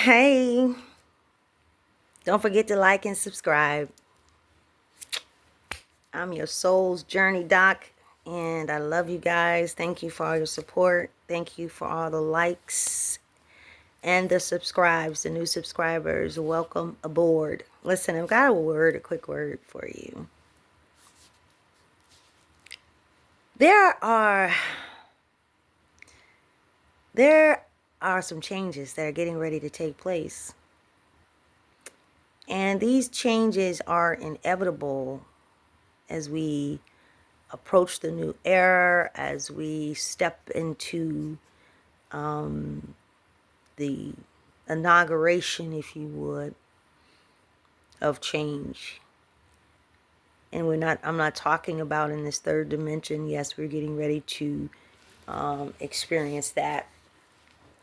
Hey, don't forget to like and subscribe. I'm your soul's journey doc, and I love you guys. Thank you for all your support. Thank you for all the likes and the subscribes, the new subscribers. Welcome aboard. Listen, I've got a quick word for you. There are some changes that are getting ready to take place. And these changes are inevitable as we approach the new era, as we step into the inauguration, if you would, of change. And I'm not talking about in this third dimension. Yes, we're getting ready to experience that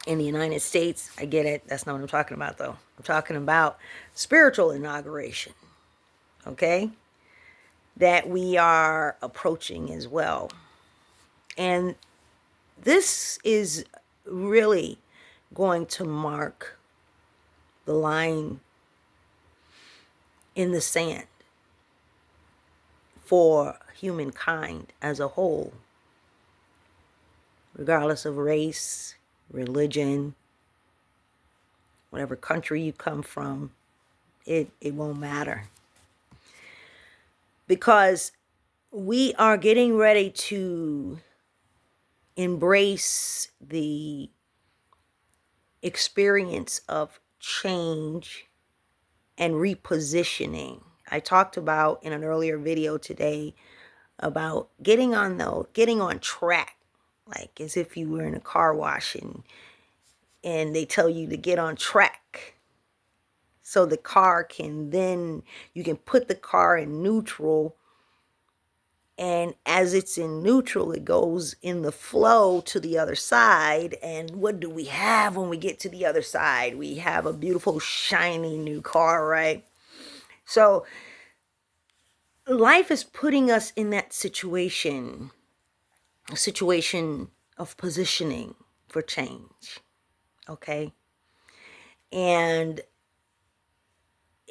in the United States. I get it. That's not what I'm talking about, though. I'm talking about spiritual inauguration, okay? That we are approaching as well. And this is really going to mark the line in the sand for humankind as a whole, regardless of race, religion, whatever country you come from, it won't matter. Because we are getting ready to embrace the experience of change and repositioning. I talked about in an earlier video today about getting on track, like as if you were in a car wash and they tell you to get on track so the car you can put the car in neutral, and as it's in neutral, it goes in the flow to the other side. And what do we have when we get to the other side? We have a beautiful, shiny new car, right? So life is putting us in that situation, a situation of positioning for change, okay? And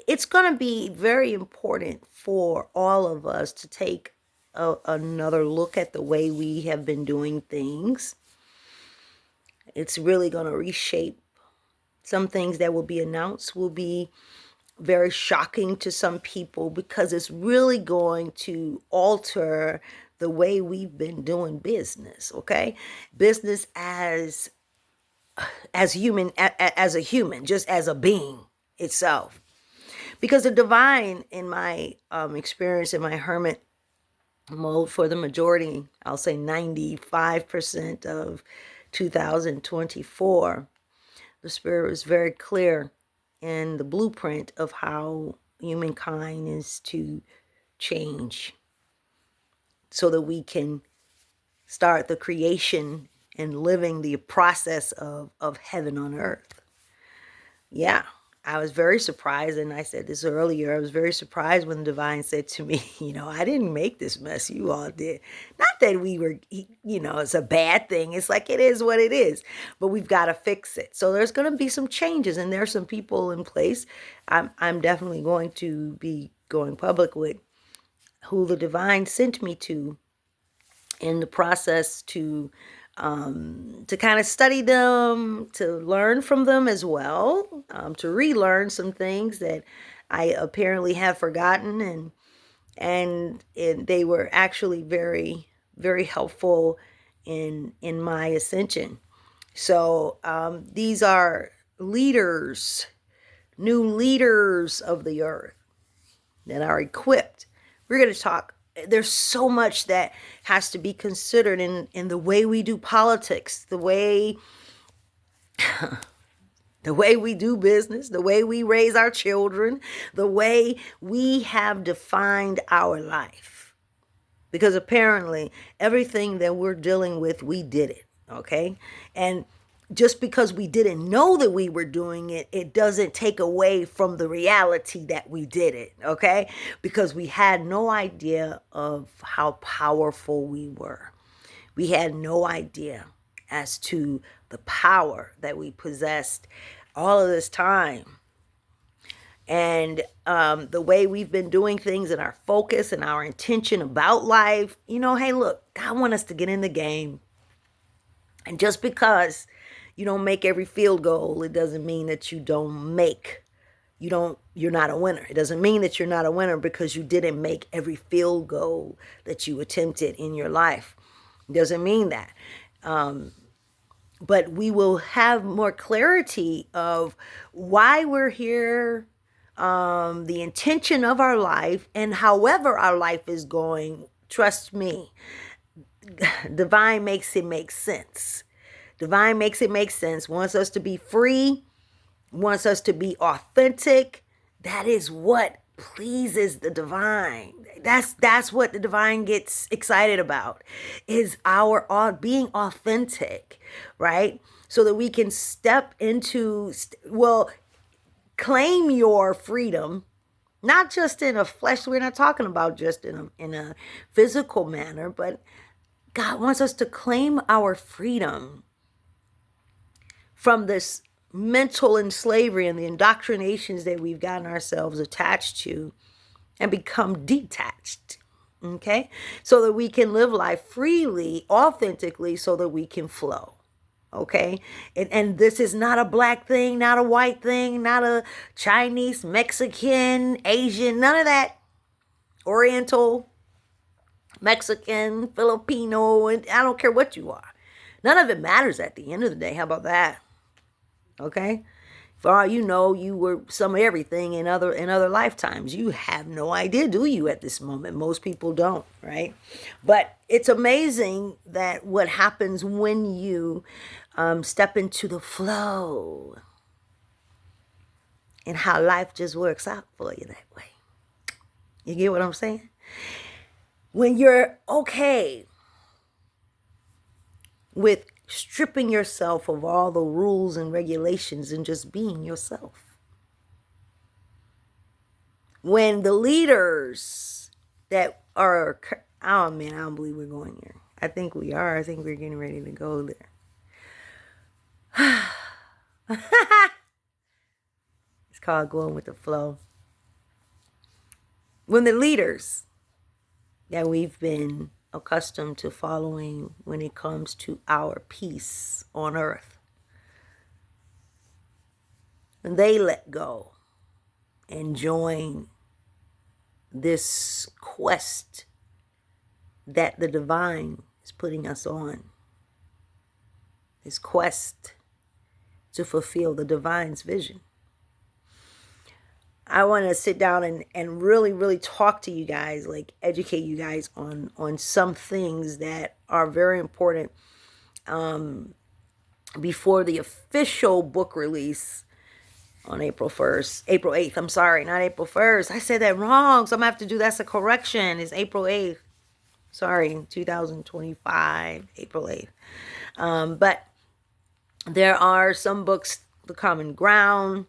it's going to be very important for all of us to take another look at the way we have been doing things. It's really going to reshape some things that will be announced, will be very shocking to some people, because it's really going to alter the way we've been doing business, okay? Business as a human, just as a being itself. Because the divine, in my experience, in my hermit mode, for the majority, I'll say 95% of 2024, the spirit was very clear in the blueprint of how humankind is to change so that we can start the creation and living the process of heaven on earth. Yeah, I was very surprised, and I said this earlier, I was very surprised when the divine said to me, I didn't make this mess, you all did. Not that we were, it's a bad thing. It's like, it is what it is, but we've got to fix it. So there's going to be some changes, and there's some people in place. I'm definitely going to be going public with who the divine sent me to in the process to kind of study them, to learn from them as well, to relearn some things that I apparently have forgotten, and they were actually very, very helpful in my ascension. So these are leaders, new leaders of the earth that are equipped. We're going to talk. There's so much that has to be considered in the way we do politics, the way we do business, the way we raise our children, the way we have defined our life. Because apparently everything that we're dealing with, we did it, okay? And just because we didn't know that we were doing it, it doesn't take away from the reality that we did it, okay? Because we had no idea of how powerful we were. We had no idea as to the power that we possessed all of this time. And the way we've been doing things and our focus and our intention about life, hey, look, God wants us to get in the game. And just because you don't make every field goal, it doesn't mean that you're not a winner. It doesn't mean that you're not a winner because you didn't make every field goal that you attempted in your life. It doesn't mean that. But we will have more clarity of why we're here, the intention of our life, and however our life is going. Trust me, divine makes it make sense. Divine makes it make sense. Wants us to be free, wants us to be authentic. That is what pleases the divine. That's what the divine gets excited about, is our being authentic, right? So that we can step into, claim your freedom, not just in a flesh. We're not talking about just in a physical manner, but God wants us to claim our freedom from this mental slavery and the indoctrinations that we've gotten ourselves attached to, and become detached, okay? So that we can live life freely, authentically, so that we can flow, okay? And this is not a black thing, not a white thing, not a Chinese, Mexican, Asian, none of that. Oriental, Mexican, Filipino, and I don't care what you are. None of it matters at the end of the day. How about that? Okay? For all you know, you were some of everything in other lifetimes. You have no idea, do you, at this moment? Most people don't, right? But it's amazing that what happens when you step into the flow, and how life just works out for you that way. You get what I'm saying? When you're okay with stripping yourself of all the rules and regulations and just being yourself. When the leaders that are, oh man, I don't believe we're going here. I think we are. I think we're getting ready to go there. It's called going with the flow. When the leaders that we've been accustomed to following when it comes to our peace on earth, and they let go and join this quest that the divine is putting us on, this quest to fulfill the divine's vision. I want to sit down and really, really talk to you guys, like educate you guys on some things that are very important before the official book release on April 8th. I'm sorry, not April 1st. I said that wrong, so I'm going to have to do, that's a correction. It's April 8th. Sorry, 2025, April 8th. But there are some books, The Common Ground,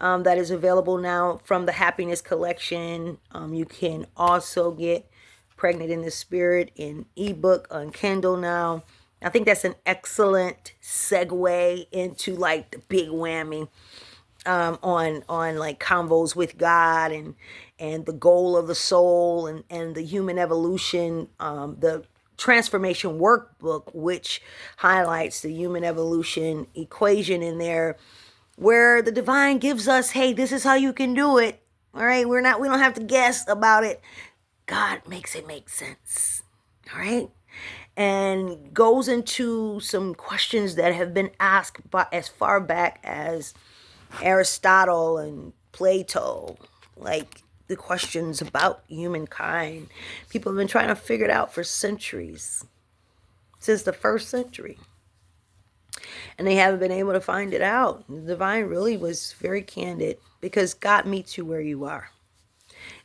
that is available now from the Happiness Collection. You can also get Pregnant in the Spirit in ebook on Kindle now. I think that's an excellent segue into like the big whammy on like Convos with God and the goal of the soul and the human evolution, the Transformation Workbook, which highlights the human evolution equation in there, where the divine gives us, hey, this is how you can do it. All right, we don't have to guess about it. God makes it make sense. All right, and goes into some questions that have been asked by as far back as Aristotle and Plato, like the questions about humankind. People have been trying to figure it out for centuries, since the 1st century. And they haven't been able to find it out. The divine really was very candid, because God meets you where you are.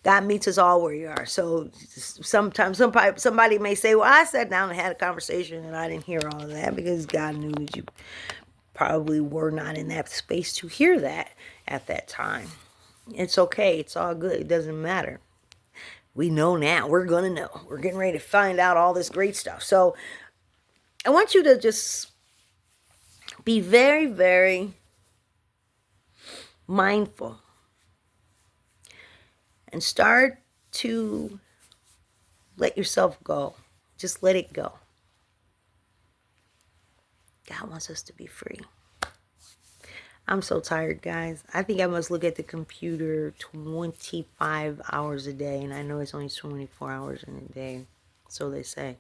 God meets us all where you are. So sometimes somebody may say, well, I sat down and had a conversation and I didn't hear all of that, because God knew that you probably were not in that space to hear that at that time. It's okay. It's all good. It doesn't matter. We know now. We're going to know. We're getting ready to find out all this great stuff. So I want you to just be very, very mindful and start to let yourself go. Just let it go. God wants us to be free. I'm so tired, guys. I think I must look at the computer 25 hours a day, and I know it's only 24 hours in a day, so they say.